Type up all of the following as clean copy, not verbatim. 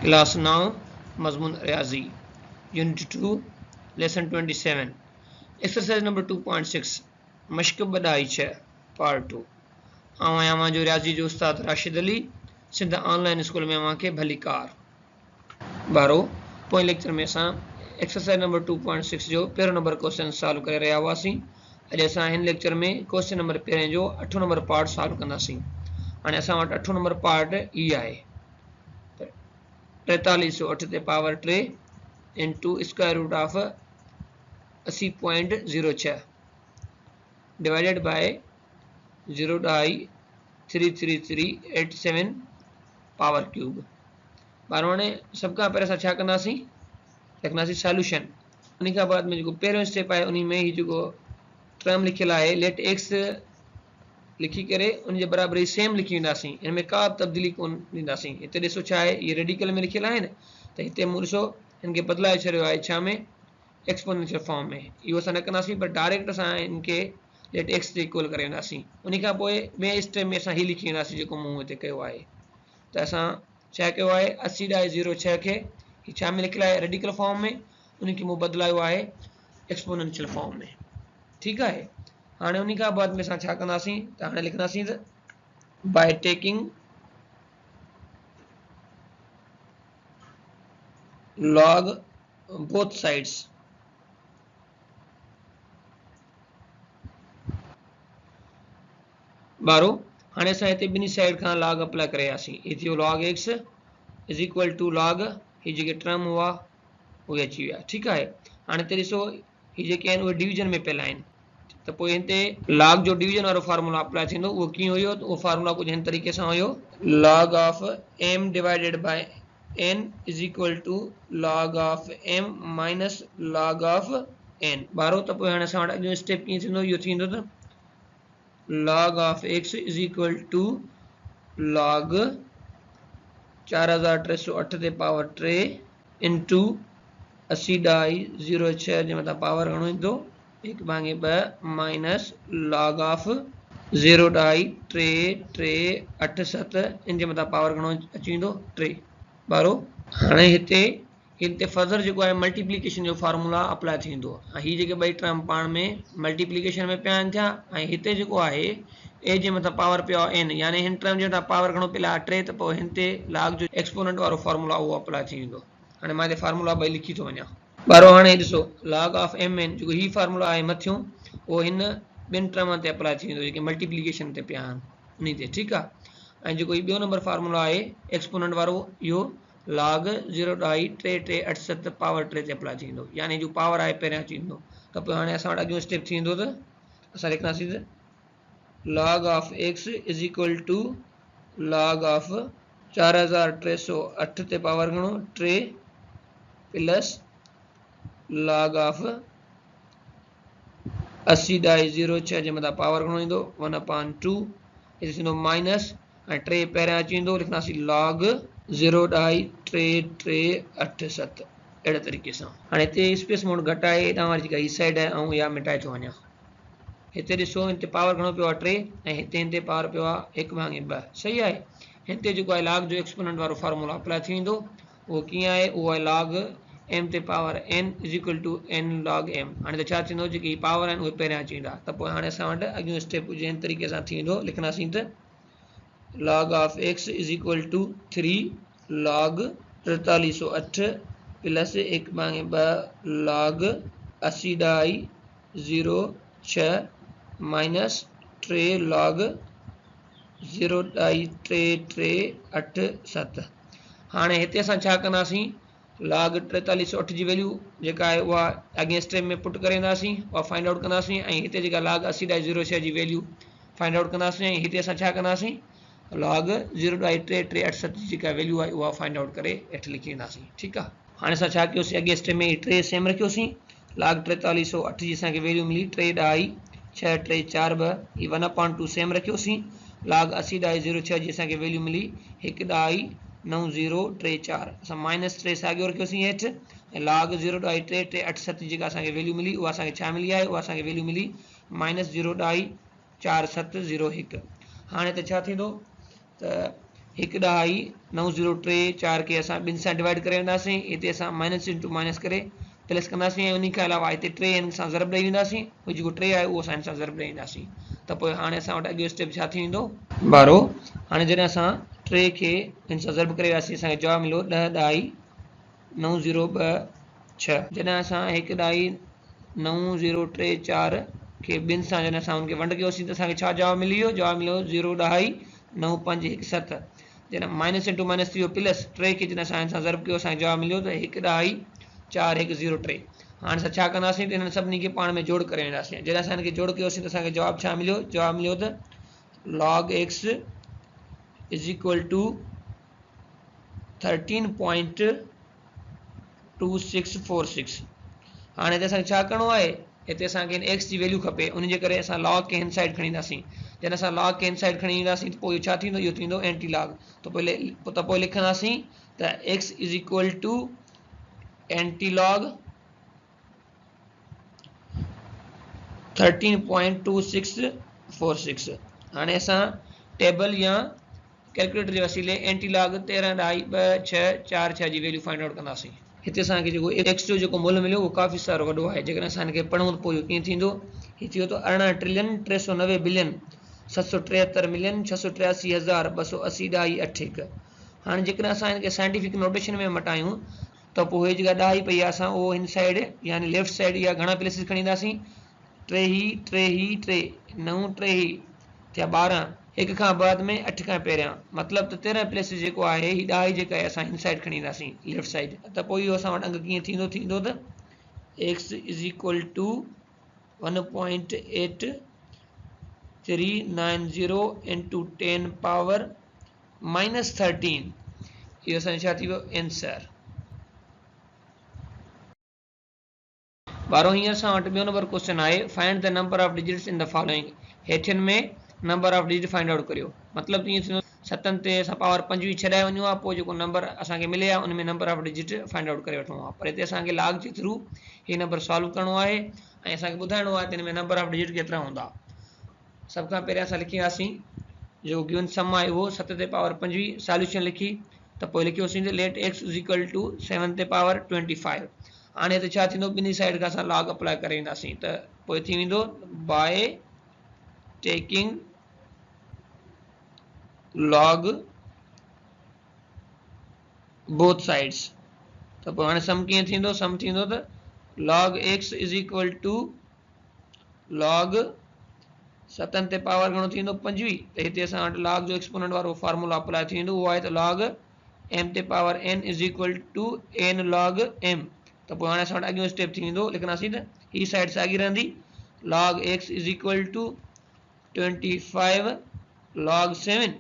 Class 9 मजमून रियाजी unit 2 lesson 27 exercise number 2.6 मश्क बदाई 6 पार्ट 2 आवां जो रियाजी जो उस्ताद राशिद अली सिंध ऑनलाइन स्कूल में अवां के भली कार बारो पोइ लेक्चर में असां एक्सरसाइज नंबर 2.6 जो पहिरों नंबर क्वेश्चन सॉल्व करे रहिया हुआसीं। अॼु असां हिन लेक्चर में क्वेश्चन नंबर पहिरें जो 8 नंबर पार्ट सॉल्व कंदासीं। हाणे असां वटि 8 नंबर पार्ट ई आहे 4308 ते power 3 into square root of 80.06 divided by 0.33387 power cube. बारो हाणे सब खां पहिरियों असां छा कंदासीं, लिखंदासीं सॉल्यूशन। उन खां बाद में जेको पहिरियों स्टेप आहे उन में ही जेको टर्म लिखियल आहे लेट एक्स लिखी करे उन जे बराबर ही सेम लिखी वेंदासीं, इन में का तब्दीली कोन ॾींदासीं। हिते ॾिसो छा आहे, ये रेडिकल में लिखियल आहे न, त हिते मूं ॾिसो हिन खे बदिलाए छॾियो आहे छा में, एक्सपोनेंशियल फॉर्म में। इहो असां न कंदासीं पर डायरेक्ट असां हिन खे लेट एक्स जे इक्वल करे वेंदासीं। उन खां पोइ ॿिए स्टेप में असां ही लिखी वेंदासीं जेको मूं हिते कयो आहे। त असां छा कयो आहे 80/06 खे ही छा में लिखियल आहे, रेडिकल फॉर्म में, उन खे मूं बदिलायो आहे एक्सपोनेंशियल फॉर्म में। ठीकु आहे। हाणे उन खां बाद में असां छा कंदासीं, त हाणे लिखंदासीं त by taking log both sides बारो हाणे असां हिते ॿिनी साइड खां log अप्लाई करे आयासीं। ही थियो log x is equal to log ही जेके टर्म हुआ उहे अची विया। ठीकु आहे। हाणे हिते ॾिसो ही जेके आहिनि उहे डिवीजन में पियल आहिनि, त पोइ हिते log जो डिवीजन वारो फार्मूला अप्लाई थींदो। उहो कीअं हुयो, त उहो फार्मूला कुझु हिन तरीक़े सां हुयो, log of m divided by n is equal to log of m minus log of n। बारो त पोइ हाणे असां वटि अॻियो स्टेप कीअं थींदो, इहो थींदो त log of x is equal to log 4308 ते पावर 3 इंटू 80/06 जे मथां पावर घणो ईंदो 1/2 माइनस log ऑफ 0.3387 इन जे मथां पावर घणो अची वेंदो 3। बारो हाणे हिते फर्दर जेको आहे मल्टीप्लिकेशन जो फार्मूला अप्लाई थींदो। ही जेके ॿई टर्म पाण में मल्टीप्लिकेशन में पिया आहिनि थिया, ऐं हिते जेको आहे ए जे मथां पावर पियो आहे एन, यानी हिन टर्म जे मथां पावर घणो पियो आहे 3, त पोइ हिन ते log जो एक्सपोनेंट वारो फार्मूला उहो अप्लाई थी वेंदो। हाणे मां हिते फार्मूला ॿई लिखी थो वञा। बारो हाणे ॾिसो log ऑफ m n जेको ही फार्मूला आहे मथियों, उहो हिन ॿिनि टर्मनि ते अप्लाई थी वेंदो जेके मल्टीप्लिकेशन ते पिया आहिनि उन ते। ठीकु आहे। ऐं जेको ही ॿियो नंबर फार्मूला आहे एक्सपोनेंट वारो, इहो log 0.3387 पावर 3 ते अप्लाई थींदो, यानी जो पावर आहे पहिरियां अची वेंदो। त पोइ हाणे असां वटि अॻियो स्टेप थींदो, त असां लिखंदासीं त log of x is equal to log of 4308 ते पावर घणो 3 प्लस log ऑफ 80/06 जे मथां पावर घणो ईंदो 1/2, हिते थींदो माइनस, ऐं 3 पहिरियां अची वेंदो, लिखंदासीं log 0.3387 अहिड़े तरीक़े सां। हाणे हिते स्पेस मोड घटि आहे, हेॾां वारी जेका ही साइड आहे ऐं इहा मिटाए थो वञा। हिते ॾिसो हिते पावर घणो पियो आहे 3, ऐं हिते पावर पियो आहे 1/2। सही आहे। हिते जेको आहे log जो एक्सपोनेंट वारो फार्मूला अप्लाई थी वेंदो। उहो कीअं आहे, उहो आहे log m ते power n is equal to n log m। हाणे त छा थींदो, जेकी पावर आहिनि उहे पहिरियां अची वेंदा। त पोइ हाणे असां वटि अॻियो स्टेप जंहिं तरीक़े सां थींदो, लिखंदासीं त log of x is equal to 3 log 4308 plus 1/2 log 80/06 minus 3 log 0.3387। हाणे हिते असां छा कंदासीं, log 4308 जी वैल्यू जेका आहे उहा अॻिए स्टेप में पुट करे वेंदासीं, उहा फाइंड आउट कंदासीं, ऐं हिते जेका log 80/06 जी वैल्यू फाइंड आउट कंदासीं, ऐं हिते असां छा कंदासीं log 0.3387 जी जेका वैल्यू आहे उहा फाइंड आउट करे हेठि लिखी वेंदासीं। ठीकु आहे। हाणे असां छा कयोसीं, अॻिए स्टेप में 3 सेम रखियोसीं, log 4308 जी असांखे वैल्यू मिली 3.6342, ही 1/2 सेम रखियोसीं, log 80/06 जी असांखे वैल्यू मिली 1.9034, असां माइनस 3 साॻियो रखियोसीं हेठि, ऐं log 0.3387 जेका असांखे वैल्यू मिली उहा असांखे छा मिली आहे, उहा असांखे वैल्यू मिली -0.4701। हाणे त छा थींदो, त 1 ॾहाई 9 0 3 4 खे असां ॿिनि सां डिवाइड करे वेंदासीं हिते असां माइनस इंटू माइनस करे प्लस कंदासीं ऐं उन खां अलावा हिते 3 हिन सां ज़रब ॾेई वेंदासीं उहो जेको 3 आहे उहो असां हिन सां ज़रब ॾेई वेंदासीं त पोइ हाणे असां वटि अॻियो स्टेप छा थी वेंदो 12 हाणे जॾहिं असां 3 खे हिन सां ज़रब करे वियासीं असांखे जवाबु मिलियो 10 ॾहाई 9 0 2 6 जॾहिं असां 1 ॾहाई 9 0 3 4 खे ॿिनि सां जॾहिं असां हुनखे वंड कयोसीं त असांखे छा जवाबु मिली वियो जवाबु मिलियो 0 ॾहाई 9 5 1 7 जॾहिं माइनस इंटू माइनस थी वियो प्लस 3 खे जॾहिं असां हिन सां ज़रब कयो असांखे जवाबु मिलियो त 1 ॾहाई 4 1 0 3 हाणे असां छा कंदासीं त हिननि सभिनी खे पाण में जोड़ करे वेंदासीं जॾहिं असां हिनखे जोड़ कयोसीं त असांखे जवाबु छा मिलियो जवाबु मिलियो त log x is equal to 13.2646 हाणे हिते असांखे छा करिणो आहे हिते असांखे x जी वैल्यू खपे उन जे करे असां log खे हिन साइड खणी ईंदासीं जॾहिं असां log खे हिन साइड खणी ईंदासीं त पोइ इहो छा थींदो इहो थींदो एंटी log त पोइ लिखंदासीं त x is equal to anti log 13.2646 हाणे असां टेबल या कैलकुलेटर जे वसीले एंटी log 13 ॾहाई 2 6 4 6 जी वैल्यू फाइंड आउट कंदासीं हिते असांखे जेको x जो जेको मुल्ह मिलियो उहो काफ़ी सारो वॾो आहे जेकॾहिं असां हिनखे पढ़ूं त पोइ इहो कीअं थींदो हीउ थी वियो त 18 ट्रिलियन 390 बिलियन 773 मिलियन 683,280 ॾहाई 81 हाणे जेकॾहिं असां हिनखे साइंटिफिक नोटेशन में मटायूं त पोइ हे जेका ॾहाई पई आहे असां उहो हिन साइड यानी लेफ्ट साइड या घणा प्लेसिस खणी ईंदासीं 3 ही 3 ही 3 9 3 ही थिया 12 1 खां बाद में 8 खां पहिरियां मतिलबु त 13 प्लेसिस जेको आहे हीअ ॾहाई जेका आहे असां हिन साइड खणी ईंदासीं लेफ्ट साइड त पोइ इहो असां वटि अंग कीअं थींदो त x is equal to 1.8390 into 10 power minus 13 इहो असांजो छा थी वियो आंसर 12 हींअर असां वटि ॿियो नंबर क्वेश्चन आहे find the number of digits in the following हेठियुनि में number of digit find out करियो मतिलबु ईअं थींदो 7 ते असां पावर 25 छॾाए वञूं आहे पोइ जेको नंबर असांखे मिले आहे उन में number of digit find out करे वठिणो आहे पर हिते असांखे log जे थ्रू हीउ नंबर सॉल्व करिणो आहे ऐं असांखे ॿुधाइणो आहे त हिन में नंबर ऑफ डिजिट केतिरा हूंदा सभ खां पहिरियां असां लिखियासीं जेको गिवन सम आहे उहो 7 ते पावर 25 सॉल्यूशन लिखी त पोइ लिखियोसीं let x is equal to 7 ते पावर 25 हाणे हिते छा थींदो ॿिन्ही साइड खां असां log अप्लाई करे ईंदासीं त पोइ थी वेंदो by taking log both sides त पोइ हाणे सम कीअं थींदो सम थींदो त log x is equal to log 7 ते पावर घणो थींदो 25 त हिते असां वटि log जो एक्सपोनेंट वारो फार्मूला अप्लाई थी वेंदो उहो आहे त log m ते power n is equal to n log m त पोइ हाणे असां वटि अॻियो स्टेप थी वेंदो लिखंदासीं त हीअ साइड साॻी रहंदी log x is equal to 25 log 7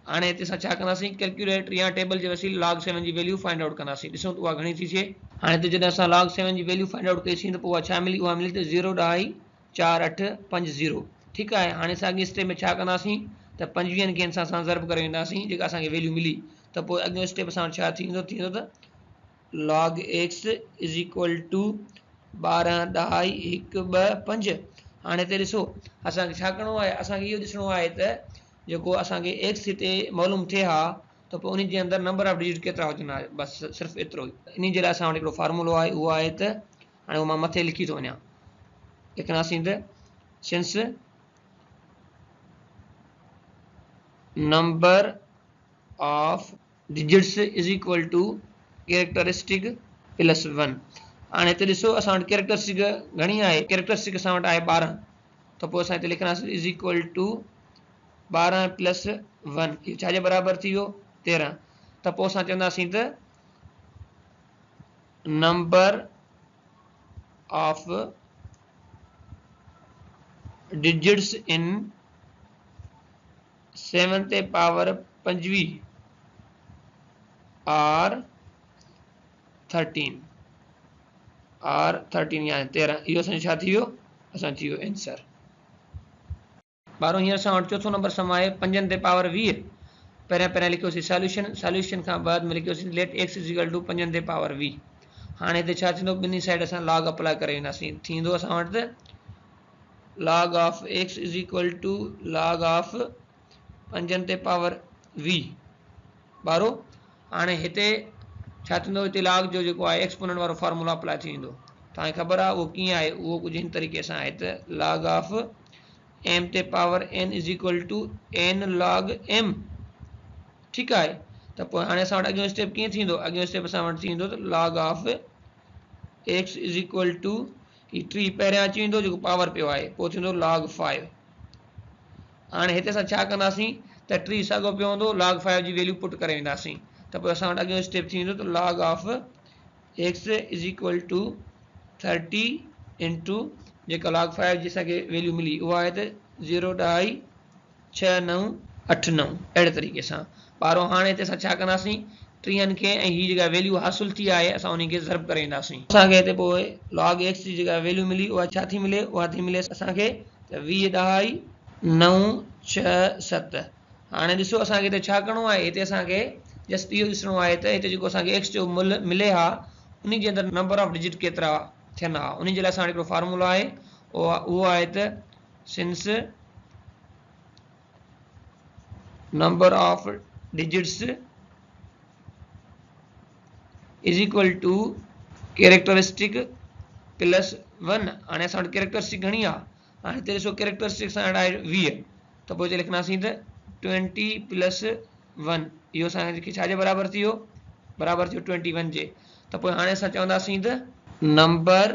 हाणे हिते असां छा कंदासीं कैलकुलेटर या टेबल जे वसीले log 7 जी वैल्यू फाइंड आउट कंदासीं ॾिसूं त उहा घणी थी थिए हाणे हिते जॾहिं असां log 7 जी वैल्यू फाइंड आउट कईसीं त पोइ उहा छा मिली उहा मिली त 0 ॾहाई 4 8 5 0 ठीकु आहे हाणे असां अॻे स्टेप में छा कंदासीं त 25 खे हिन सां असां ज़रब करे वेंदासीं जेका असांखे वैल्यू मिली त पोइ अॻियो स्टेप असां वटि छा थींदो त log x is equal to 12 ॾहाई 1 2 5 हाणे हिते ॾिसो असांखे छा करिणो आहे असांखे इहो ॾिसणो आहे त जेको असांखे x हिते मालूम थिए हा त पोइ उन जे अंदरि नंबर ऑफ डिजिट केतिरा हुजनि बसि सिर्फ़ु एतिरो ई इन जे लाइ असां वटि हिकिड़ो फार्मूलो आहे उहो आहे त हाणे उहो मां मथे लिखी थो वञा लिखंदासीं त since number of digits is equal to characteristic plus 1 हाणे हिते ॾिसो असां वटि कैरेक्टरिस्टिक घणी आहे कैरेक्टरिस्टिक असां वटि आहे 12 त पोइ असां हिते लिखंदासीं इज़ इक्वल टू 12 प्लस 1 इहो छाजे बराबरि थी वियो 13 त पोइ असां चवंदासीं त नंबर ऑफ डिजिट्स इन 7 ते पावर 25 आर 13 यानी 13 इहो असांजो छा थी वियो असां थी वियो आंसर 12 हींअर असां वटि चोथों नंबर सम आहे 5 ते पावर 20 पहिरियां लिखियोसीं सॉल्यूशन खां बाद में लिखियोसीं let x is equal to 5 ते पावर 20 हाणे हिते छा थींदो ॿिन्ही साइड असां log अप्लाई करे वेंदासीं थींदो असां वटि त log of x is equal to log of 5 ते पावर 20 ॿारो हाणे हिते छा थींदो हिते log जो जेको आहे एक्सपोनेंट वारो फार्मूला अप्लाई थी वेंदो तव्हांखे ख़बर आहे उहो कीअं आहे उहो कुझु हिन तरीक़े सां आहे त log ऑफ m ते power n is equal to n log m ठीकु आहे त पोइ हाणे असां वटि अॻियों स्टेप कीअं थींदो अॻियों स्टेप असां वटि थींदो त log of x is equal to ही 3 पहिरियां अची वेंदो जेको पावर पियो आहे पोइ थींदो log 5 हाणे हिते असां छा कंदासीं त 3 साॻियो पियो हूंदो log 5 जी वैल्यू पुट करे वेंदासीं त पोइ असां वटि अॻियों स्टेप थींदो त log of x is equal to 30 into जेका log 5 जी असांखे वैल्यू मिली उहा आहे त 0.6989 अहिड़े तरीक़े सां ॿारो हाणे हिते असां छा कंदासीं टीहनि खे ऐं हीअ जेका वैल्यू हासिल थी आहे असां उन खे ज़र्ब करे ईंदासीं असांखे हिते पोइ log x जी जेका वैल्यू मिली उहा छा थी मिले उहा थी मिले असांखे त 20.967 हाणे ॾिसो असांखे हिते छा करिणो आहे हिते असांखे जस्ट इहो ॾिसणो आहे त हिते जेको असांखे x जो मुल्ह मिले हा उन जे अंदरि नंबर ऑफ डिजिट केतिरा थियनि हा उन जे लाइ असां वटि हिकिड़ो फार्मूला आहे उहो आहे त since number of digits is equal to characteristic plus 1 हाणे असां वटि कैरेक्टरिस्टिक घणी आहे हाणे हिते ॾिसो कैरेक्टरिस्टिक असां वटि आहे 20 त पोइ हिते लिखंदासीं त 20 प्लस 1 इहो असांखे छाजे बराबरि थी वियो बराबरि थियो 21 जे त पोइ हाणे असां चवंदासीं त नंबर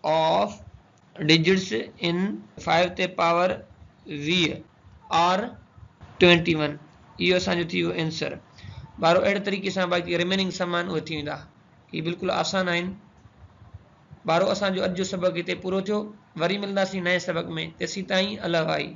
ऑफ डिजिट्स इन 5 ते पावर 20 आर 21 इहो असांजो थी वियो आंसर ॿारो अहिड़े तरीक़े सां बाक़ी रिमेनिंग समान उहे थी वेंदा हीअ बिल्कुलु आसान आहिनि ॿारो असांजो अॼु जो सबक़ हिते पूरो थियो वरी मिलंदासीं नए सबक़ में तेसीं ताईं अल्लाह भाई।